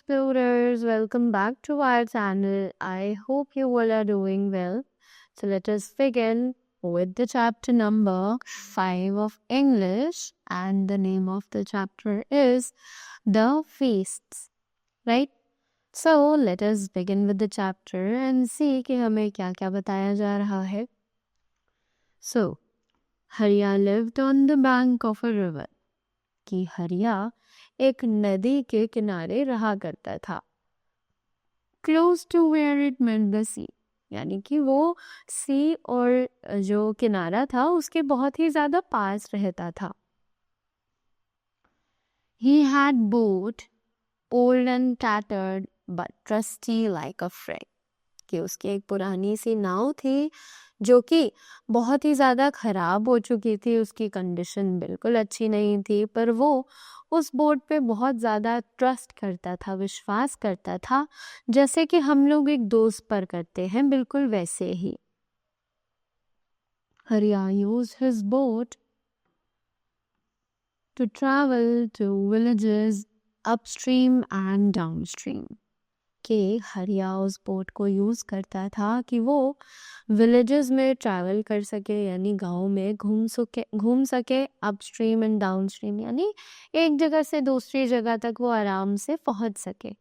explorers, welcome back to our channel. I hope you all are doing well. So let us begin with the chapter number 5 of English, and the name of the chapter is The Feasts, right? So let us begin with the chapter and see कि हमें क्या-क्या बताया जा रहा है. So, Hariya lived on the bank of a river. कि हरिया एक नदी के किनारे रहा करता था. Close to where it met the sea, यानी कि वो सी और जो किनारा था उसके बहुत ही ज्यादा पास रहता था. He had boat, old and tattered but trusty like a friend. कि उसकी एक पुरानी सी नाव थी जो कि बहुत ही ज़्यादा ख़राब हो चुकी थी, उसकी कंडीशन बिल्कुल अच्छी नहीं थी, पर वो उस बोट पे बहुत ज़्यादा ट्रस्ट करता था, विश्वास करता था, जैसे कि हम लोग एक दोस्त पर करते हैं, बिल्कुल वैसे ही. हरिया used his boat to travel to villages upstream and downstream. कि हरिया उस बोट को यूज़ करता था कि वो विलेजेस में ट्रैवल कर सके, यानी गांव में घूम सके अपस्ट्रीम एंड डाउनस्ट्रीम, यानी एक जगह से दूसरी जगह तक वो आराम से पहुंच सके.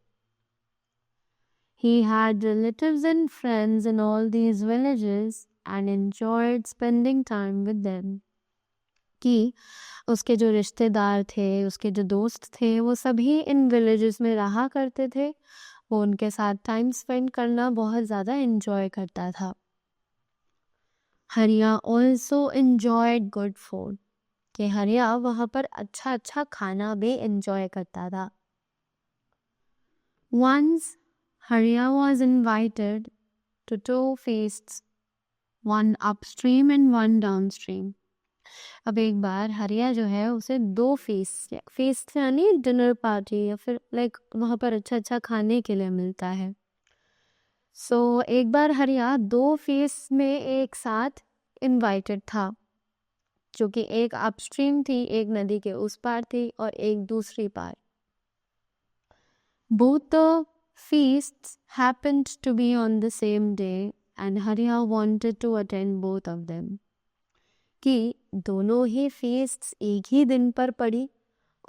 He had relatives and friends in all these villages and enjoyed spending time with them. कि उसके जो रिश्तेदार थे, उसके जो दोस्त थे, वो सभी इन विलेजेस में रहा करते थे. वो उनके साथ टाइम स्पेंड करना बहुत ज़्यादा एंजॉय करता था. हरिया ऑल्सो एंजॉयड गुड फूड, कि हरिया वहाँ पर अच्छा अच्छा खाना भी एंजॉय करता था. Once Hariya was invited to 2 feasts, one upstream and one downstream. अब एक बार हरिया जो है उसे 2 feast यानी डिनर पार्टी या फिर लाइक वहाँ पर अच्छा अच्छा खाने के लिए मिलता है. सो एक बार हरिया 2 feasts में एक साथ इनवाइटेड था, जो कि एक अपस्ट्रीम थी, एक नदी के उस पार थी और एक दूसरी पार. Both the feasts happened to be on the same day and Hariya wanted to attend both of them. कि दोनों ही feasts एक ही दिन पर पड़ी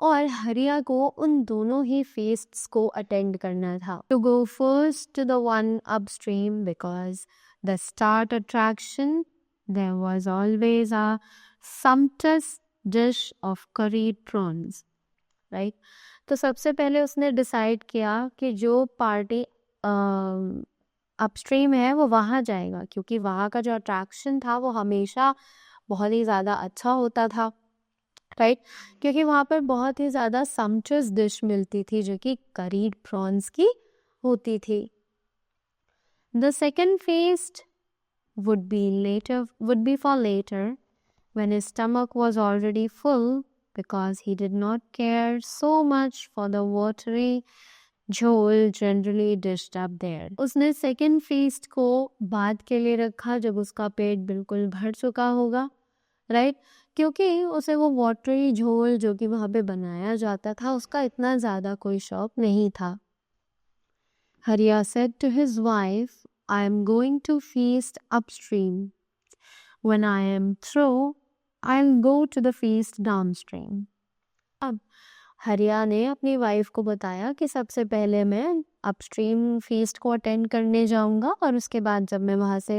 और हरिया को उन दोनों ही feasts को अटेंड करना था. To go first to the one upstream because the start attraction there was always a sumptuous dish of curried prawns, right? तो सबसे पहले उसने डिसाइड किया कि जो पार्टी अपस्ट्रीम है वो वहाँ जाएगा, क्योंकि वहाँ का जो अट्रैक्शन था वो हमेशा बहुत ही ज़्यादा अच्छा होता था, राइट? क्योंकि वहाँ पर बहुत ही ज़्यादा सम्पचुअस डिश मिलती थी जो कि करीड प्रॉन्स की होती थी. The second feast would be for later when his stomach was already full because he did not care so much for the watery झोल generally dished up there. उसने सेकेंड feast को बाद के लिए रखा जब उसका पेट बिल्कुल भर चुका होगा, राइट? क्योंकि उसे वो वाटरी झोल जो कि वहाँ पे बनाया जाता था उसका इतना ज़्यादा कोई शौक नहीं था. हरिया said to his wife, I am going to feast upstream. When I am through, I'll go to the feast downstream. अब हरिया ने अपनी वाइफ को बताया कि सबसे पहले मैं अपस्ट्रीम फीस्ट को अटेंड करने जाऊंगा और उसके बाद जब मैं वहाँ से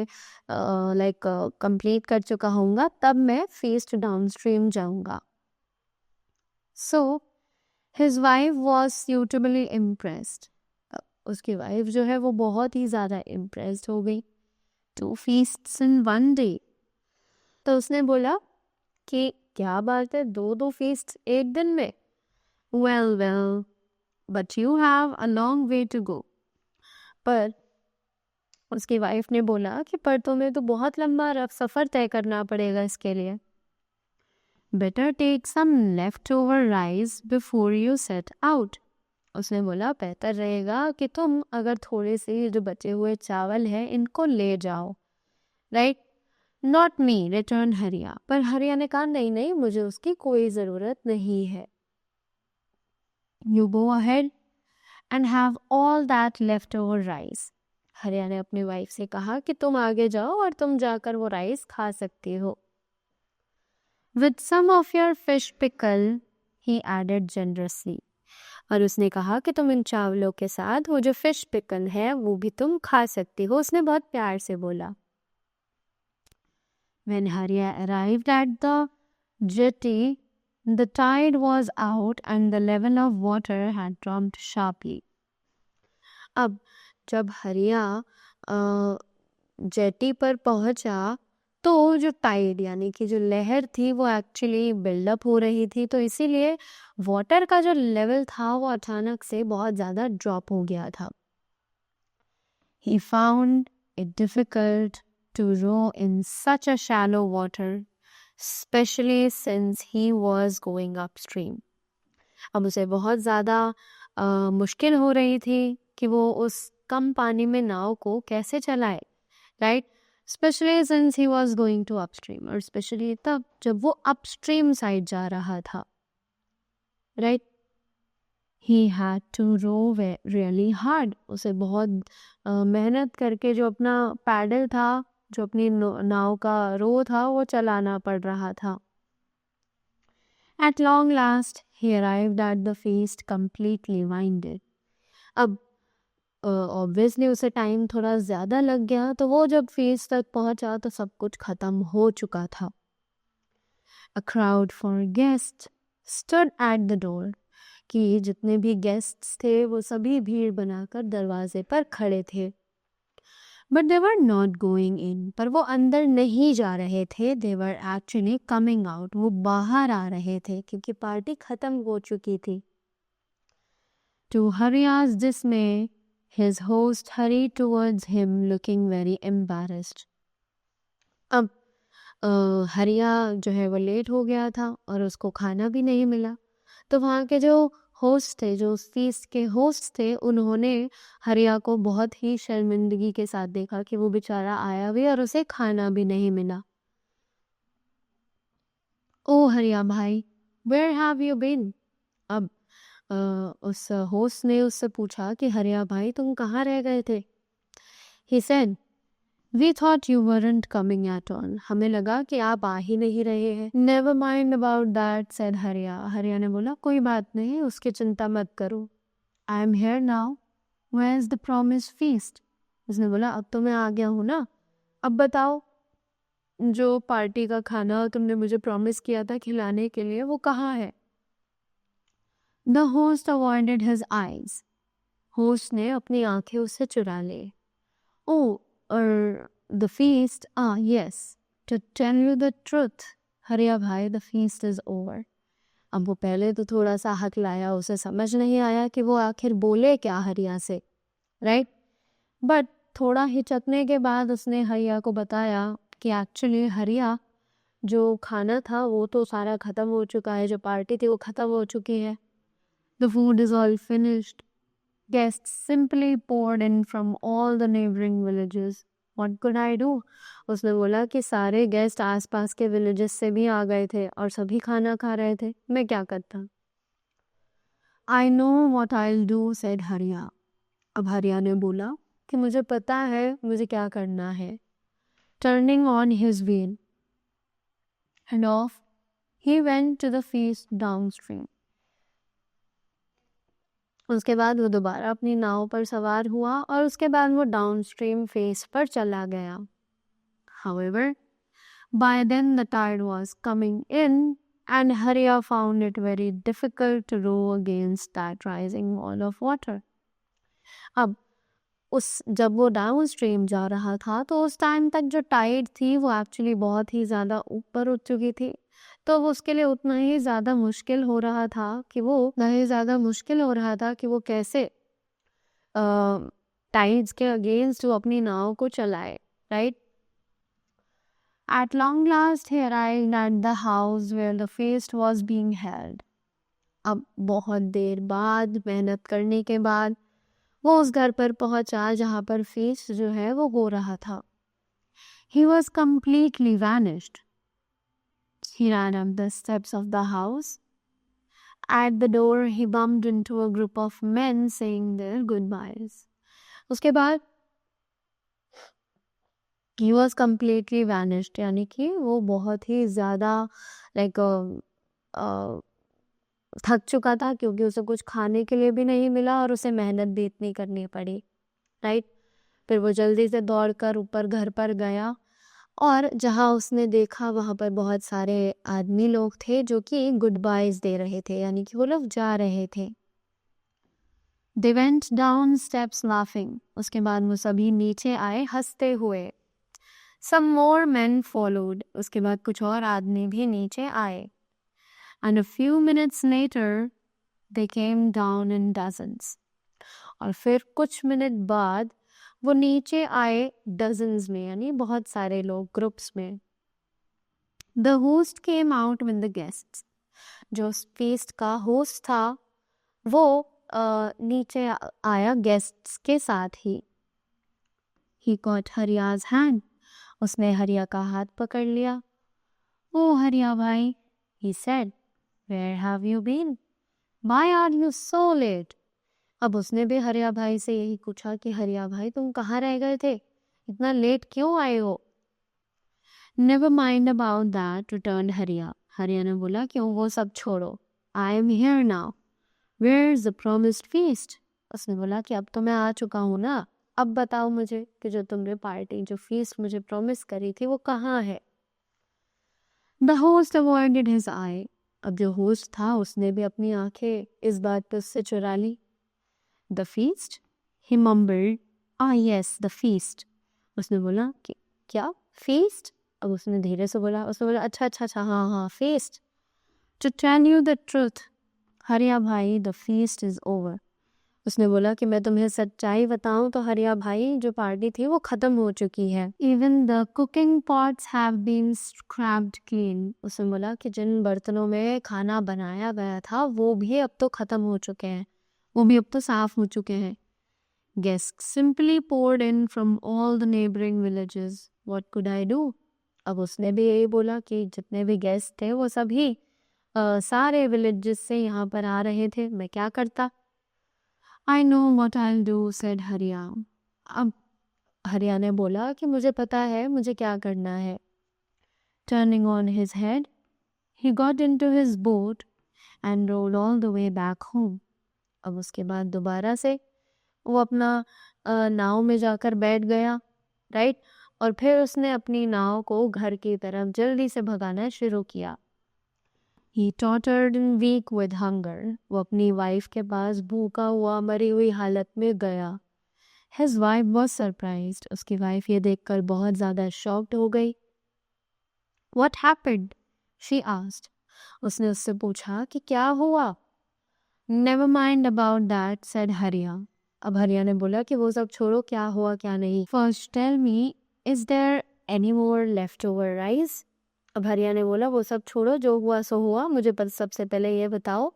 लाइक कंप्लीट कर चुका होऊंगा तब मैं फीस्ट डाउनस्ट्रीम जाऊंगा. So his wife was suitably impressed. उसकी वाइफ जो है वो बहुत ही ज़्यादा इम्प्रेस्ड हो गई. 2 feasts in one day. तो उसने बोला कि क्या बात है, 2 feasts एक दिन में. Well, but you have a long way to go. पर उसकी वाइफ ने बोला कि पर तुम्हें तो बहुत लंबा सफ़र तय करना पड़ेगा इसके लिए. Better take some leftover rice before you set out. उसने बोला बेहतर रहेगा कि तुम अगर थोड़े से जो बचे हुए चावल हैं इनको ले जाओ, राइट? Not me, returned हरिया. पर हरिया ने कहा नहीं, मुझे उसकी कोई ज़रूरत नहीं है. You go ahead and have all that leftover rice. हरिया ने अपनी वाइफ से कहा कि तुम आगे जाओ और तुम जाकर वो राइस खा सकती हो. With some of your fish pickle, he added generously. और उसने कहा कि तुम इन चावलों के साथ वो जो फिश पिकल है वो भी तुम खा सकती हो. उसने बहुत प्यार से बोला. When Harya arrived at the jetty, the tide was out and the level of water had dropped sharply. अब जब हरिया जेटी पर पहुंचा तो जो टाइड यानी कि जो लहर थी वो एक्चुअली बिल्डअप हो रही थी, तो इसीलिए वाटर का जो लेवल था वो अचानक से बहुत ज़्यादा ड्रॉप हो गया था. He found it difficult to row in such a shallow water, especially since he was going upstream. अब उसे बहुत ज़्यादा मुश्किल हो रही थी कि वो उस कम पानी में नाव को कैसे चलाए, right. Specially since he was going to upstream, और स्पेशली तब जब वो अपस्ट्रीम साइड जा रहा था, right. He had to row really hard. उसे बहुत मेहनत करके जो अपना पैडल था, जो अपनी नाव का रो था, वो चलाना पड़ रहा था. At long last, he arrived at the feast completely winded. अब ऑब्वियसली उसे टाइम थोड़ा ज़्यादा लग गया, तो वो जब फीस्ट तक पहुंचा तो सब कुछ ख़त्म हो चुका था. A crowd for guests stood at the door. कि जितने भी गेस्ट्स थे वो सभी भीड़ बनाकर दरवाजे पर खड़े थे. But they were not going in. पर वो अंदर नहीं जा रहे थे. They were actually coming out. वो बाहर आ रहे थे क्योंकि पार्टी ख़त्म हो चुकी थी. To Harya's dismay, his host hurried towards him looking very embarrassed. अब हरिया जो है वो लेट हो गया था और उसको खाना भी नहीं मिला, तो वहाँ के जो होस्ट थे, जो उस फीस्ट के होस्ट थे, उन्होंने हरिया को बहुत ही शर्मिंदगी के साथ देखा कि वो बेचारा आया भी और उसे खाना भी नहीं मिला. ओ हरिया भाई, वेयर हैव यू बीन? अब उस होस्ट ने उससे पूछा कि हरिया भाई तुम कहाँ रह गए थे. He said, We thought you weren't coming at all. हमें लगा कि आप आ ही नहीं रहे हैं. Never mind about that, said हरिया. हरिया ने बोला कोई बात नहीं, उसकी चिंता मत करो. I am here now. Where's the promised feast? उसने बोला अब तो मैं आ गया हूँ ना, अब बताओ जो पार्टी का खाना तुमने मुझे प्रॉमिस किया था खिलाने के लिए वो कहाँ है. The host avoided his eyes. Host ने अपनी आंखें उससे चुरा ली. Oh, the feast? Ah, yes. To tell you the truth, हरिया भाई, the feast is over. अब वो पहले तो थोड़ा सा हकलाया, उसे समझ नहीं आया कि वो आखिर बोले क्या हरिया से, राइट. बट थोड़ा हिचकने के बाद उसने हरिया को बताया कि एक्चुअली हरिया जो खाना था वो तो सारा ख़त्म हो चुका है, जो पार्टी थी वो ख़त्म हो चुकी है. The food is all finished. Guests simply poured in from all the neighboring villages. What could I do? उसने बोला कि सारे गेस्ट आसपास के विलेजेस से भी आ गए थे और सभी खाना खा रहे थे. मैं क्या करता? I know what I'll do, said हरिया. अब हरिया ने बोला कि मुझे पता है मुझे क्या करना है. Turning on his wheel and off, he went to the feast downstream. उसके बाद वो दोबारा अपनी नाव पर सवार हुआ और उसके बाद वो डाउनस्ट्रीम फेस पर चला गया. However, by then the tide was coming in and Hariya found it very difficult to row against that rising wall of water. अब जब वो डाउनस्ट्रीम जा रहा था तो उस टाइम तक जो टाइड थी वो एक्चुअली बहुत ही ज़्यादा ऊपर उठ चुकी थी, तो वो उसके लिए उतना ही ज़्यादा मुश्किल हो रहा था कि वो कैसे टाइड्स के अगेंस्ट वो अपनी नाव को चलाए, right. At long last he arrived at the house where the feast was being held. अब बहुत देर बाद, मेहनत करने के बाद वो उस घर पर पहुंचा जहाँ पर फीस्ट जो है वो हो रहा था. He was completely vanished. He ran up the steps of the house At the door, he bumped into a group of men saying their goodbyes. उसके बाद he was completely vanished, यानी कि वो बहुत ही ज़्यादा लाइक थक चुका था क्योंकि उसे कुछ खाने के लिए भी नहीं मिला और उसे मेहनत भी इतनी करनी पड़ी, राइट। फिर वो जल्दी से दौड़कर ऊपर घर पर गया और जहाँ उसने देखा वहाँ पर बहुत सारे आदमी लोग थे जो कि गुड बाइज दे रहे थे, यानी कि वो लोग जा रहे थे। They went down steps laughing. उसके बाद वो सभी नीचे आए हंसते हुए। Some more men followed. उसके बाद कुछ और आदमी भी नीचे आए। And a few minutes later, they came down in dozens. और फिर कुछ मिनट बाद वो नीचे आए dozens में, यानी बहुत सारे लोग ग्रुप्स में। The host came out with the guests. जो feast का होस्ट था वो नीचे आया गेस्ट्स के साथ ही। He caught हरिया's hand. उसने हरिया का हाथ पकड़ लिया। Oh हरिया भाई, he said, where have you been? Why are you so late? अब उसने भी हरिया भाई से यही पूछा कि हरिया भाई तुम कहाँ रह गए थे, इतना लेट क्यों आए हो? Never mind about that, returned हरिया। हरिया ने बोला क्यों वो सब छोड़ो, I am here now. Where's the promised feast? उसने बोला कि अब तो मैं आ चुका हूँ ना, अब बताओ मुझे कि जो तुमने पार्टी जो फीस्ट मुझे प्रॉमिस करी थी वो कहाँ है? The host avoided his eye. अब जो होस्ट था उसने भी अपनी आंखें इस बात पर उससे चुरा ली। The feast? He mumbled. Ah yes, the feast. उसने बोला कि क्या feast? अब उसने धीरे से बोला, उसने बोला अच्छा हाँ feast. To tell you the truth, हरिया भाई द फीस्ट इज ओवर। उसने बोला कि मैं तुम्हें सच्चाई बताऊं तो हरिया भाई जो पार्टी थी वो खत्म हो चुकी है। Even the cooking pots have been scrapped clean. उसने बोला कि जिन बर्तनों में खाना बनाया गया था वो भी अब तो खत्म हो चुके हैं, वो भी अब तो साफ हो चुके हैं। Guests simply poured in from all the neighboring villages. What could I do? अब उसने भी यही बोला कि जितने भी गेस्ट थे वो सभी सारे विलेजेस से यहाँ पर आ रहे थे, मैं क्या करता? I know what I'll do, said हरिया। अब हरिया ने बोला कि मुझे पता है मुझे क्या करना है। Turning on his head, he got into his boat and rowed all the way back home. अब उसके बाद दोबारा से वो अपना नाव में जाकर बैठ गया, राइट, और फिर उसने अपनी नाव को घर की तरफ जल्दी से भगाना शुरू किया। He tottered and weak with hunger. वो अपनी वाइफ के पास भूखा हुआ मरी हुई हालत में गया। His wife was surprised. उसकी वाइफ ये देखकर बहुत ज़्यादा shocked हो गई। What happened? She asked. उसने उससे पूछा कि क्या हुआ? Never mind about that, said हरिया। अब हरिया ने बोला कि वो सब छोड़ो, क्या हुआ क्या नहीं। First tell me, is there any more leftover rice? अब हरिया ने बोला वो सब छोड़ो, जो हुआ सो हुआ, मुझे सबसे पहले ये बताओ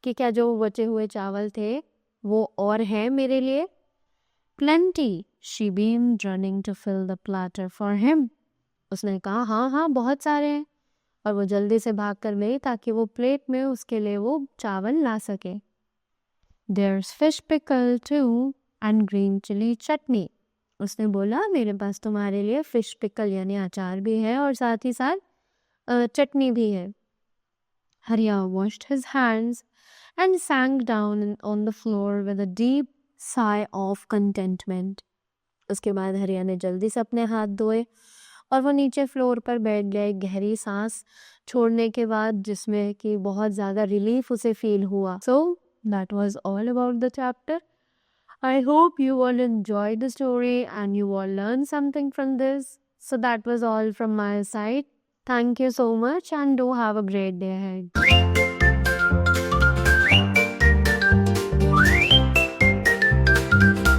कि क्या जो बचे हुए चावल थे वो और हैं मेरे लिए? Plenty, she beamed, running to fill the platter for him. उसने कहा हाँ बहुत सारे हैं, और वो जल्दी से भाग कर गई ताकि वो प्लेट में उसके लिए वो चावल ला सके। There's fish pickle too and green chili chutney. उसने बोला मेरे पास तुम्हारे लिए फिश पिकल यानी अचार भी है और साथ ही साथ चटनी भी है। हरिया washed his hands and sank down on the floor with a deep sigh of contentment. उसके बाद हरिया ने जल्दी से अपने हाथ धोए और वो नीचे फ्लोर पर बैठ गए गहरी सांस छोड़ने के बाद, जिसमें कि बहुत ज़्यादा रिलीफ उसे फील हुआ। So that was all about the chapter. I hope you all enjoyed the story and you all learned something from this. So that was all from my side. Thank you so much and do have a great day ahead.